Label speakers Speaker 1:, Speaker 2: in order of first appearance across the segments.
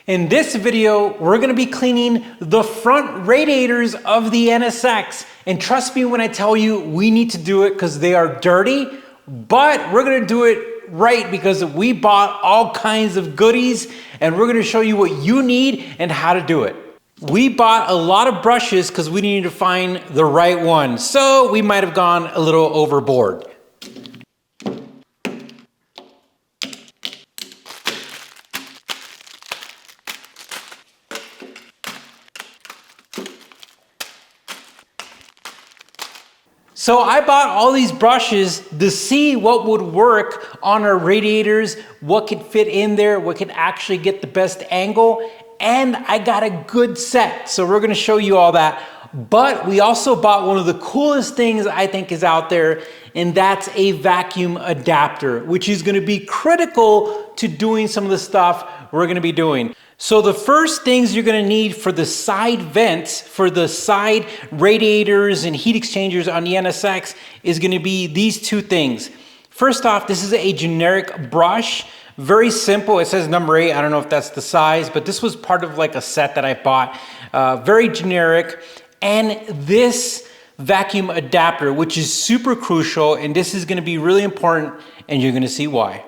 Speaker 1: In this video, we're gonna be cleaning the front radiators of the NSX. And trust me when I tell you, we need to do it because they are dirty, but we're gonna do it right because we bought all kinds of goodies and we're gonna show you what you need and how to do it. We bought a lot of brushes because we needed to find the right one. So we might have gone a little overboard. So I bought all these brushes to see what would work on our radiators, what could fit in there, what could actually get the best angle, and I got a good set. So we're gonna show you all that. But we also bought one of the coolest things I think is out there, and that's a vacuum adapter, which is gonna be critical to doing some of the stuff we're gonna be doing. So the first things you're gonna need for the side vents, for the side radiators and heat exchangers on the NSX is gonna be these two things. First off, this is a generic brush, very simple. It says number 8, I don't know if that's the size, but this was part of like a set that I bought. Very generic. And this vacuum adapter, which is super crucial, and this is gonna be really important, and you're gonna see why.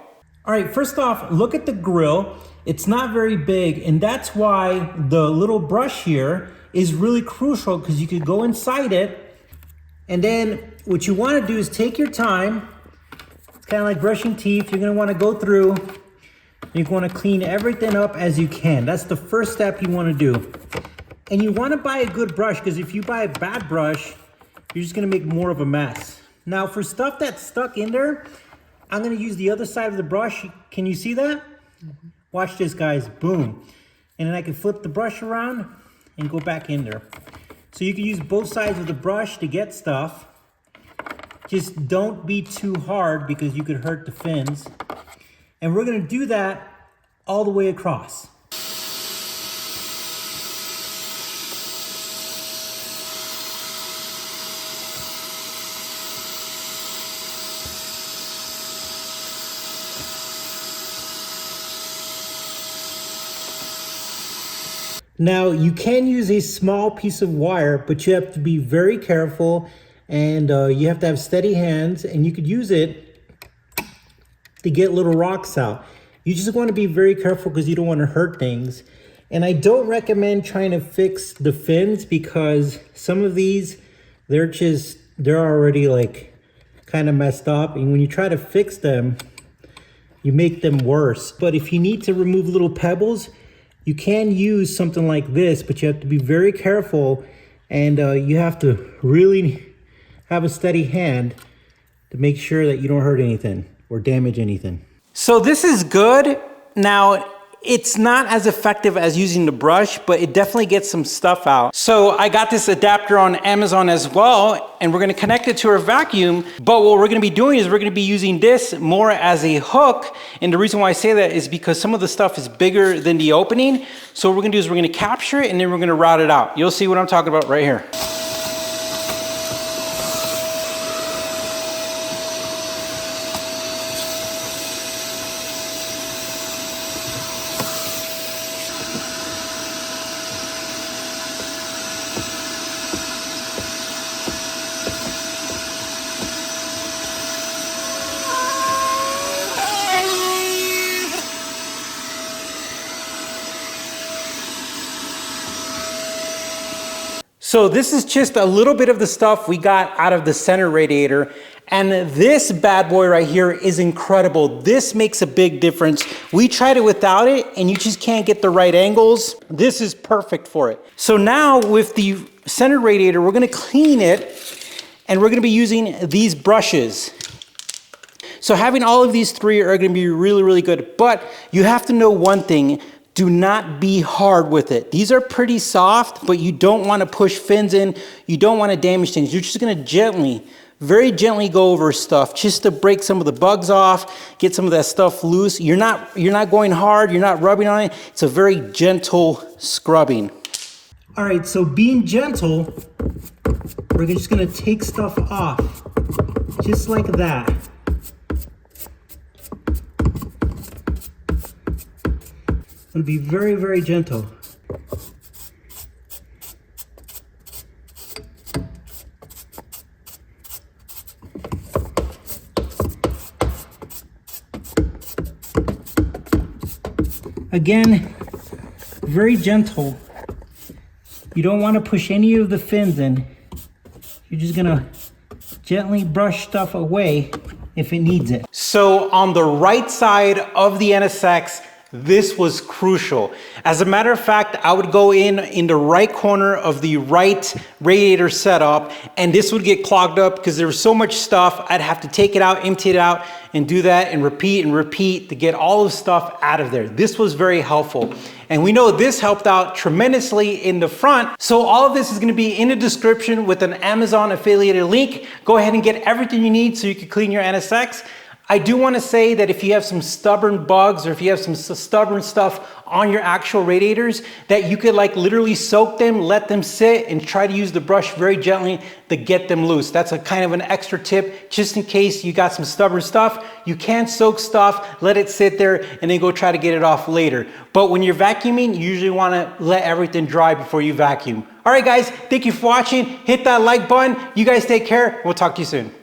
Speaker 1: All right, first off, look at the grill. It's not very big, and that's why the little brush here is really crucial because you could go inside it, and then what you want to do is take your time. It's kind of like brushing teeth. You're going to want to go through, you want to clean everything up as you can. That's the first step you want to do. And you want to buy a good brush because if you buy a bad brush, you're just going to make more of a mess. Now for stuff that's stuck in there, I'm going to use the other side of the brush. Can you see that? Mm-hmm. Watch this, guys, boom. And then I can flip the brush around and go back in there. So you can use both sides of the brush to get stuff. Just don't be too hard because you could hurt the fins. And we're gonna do that all the way across. Now, you can use a small piece of wire, but you have to be very careful and you have to have steady hands, and you could use it to get little rocks out. You just want to be very careful because you don't want to hurt things. And I don't recommend trying to fix the fins because some of these, they're already like kind of messed up. And when you try to fix them, you make them worse. But if you need to remove little pebbles, you can use something like this, but you have to be very careful and you have to really have a steady hand to make sure that you don't hurt anything or damage anything. So this is good. Now, it's not as effective as using the brush, but it definitely gets some stuff out. So I got this adapter on Amazon as well, and we're gonna connect it to our vacuum. But what we're gonna be doing is we're gonna be using this more as a hook. And the reason why I say that is because some of the stuff is bigger than the opening. So what we're gonna do is we're gonna capture it and then we're gonna route it out. You'll see what I'm talking about right here. So this is just a little bit of the stuff we got out of the center radiator. And this bad boy right here is incredible. This makes a big difference. We tried it without it and you just can't get the right angles. This is perfect for it. So now with the center radiator, we're gonna clean it and we're gonna be using these brushes. So having all of these three are gonna be really, really good. But you have to know one thing. Do not be hard with it. These are pretty soft, but you don't want to push fins in. You don't want to damage things. You're just going to gently, very gently go over stuff just to break some of the bugs off, get some of that stuff loose. You're not going hard. You're not rubbing on it. It's a very gentle scrubbing. All right, so being gentle, we're just going to take stuff off just like that. going to be very, very gentle. Again, very gentle. You don't want to push any of the fins in. You're just gonna gently brush stuff away if it needs it. So on the right side of the NSX, this was crucial. As a matter of fact, I would go in the right corner of the right radiator setup, and this would get clogged up because there was so much stuff. I'd have to take it out, empty it out, and do that and repeat to get all the stuff out of there. This was very helpful. And we know this helped out tremendously in the front. So all of this is gonna be in the description with an Amazon affiliated link. Go ahead and get everything you need so you can clean your NSX. I do want to say that if you have some stubborn bugs or if you have some stubborn stuff on your actual radiators, that you could like literally soak them, let them sit, and try to use the brush very gently to get them loose. That's a kind of an extra tip, just in case you got some stubborn stuff. You can soak stuff, let it sit there, and then go try to get it off later. But when you're vacuuming, you usually want to let everything dry before you vacuum. All right, guys, thank you for watching. Hit that like button. You guys take care. We'll talk to you soon.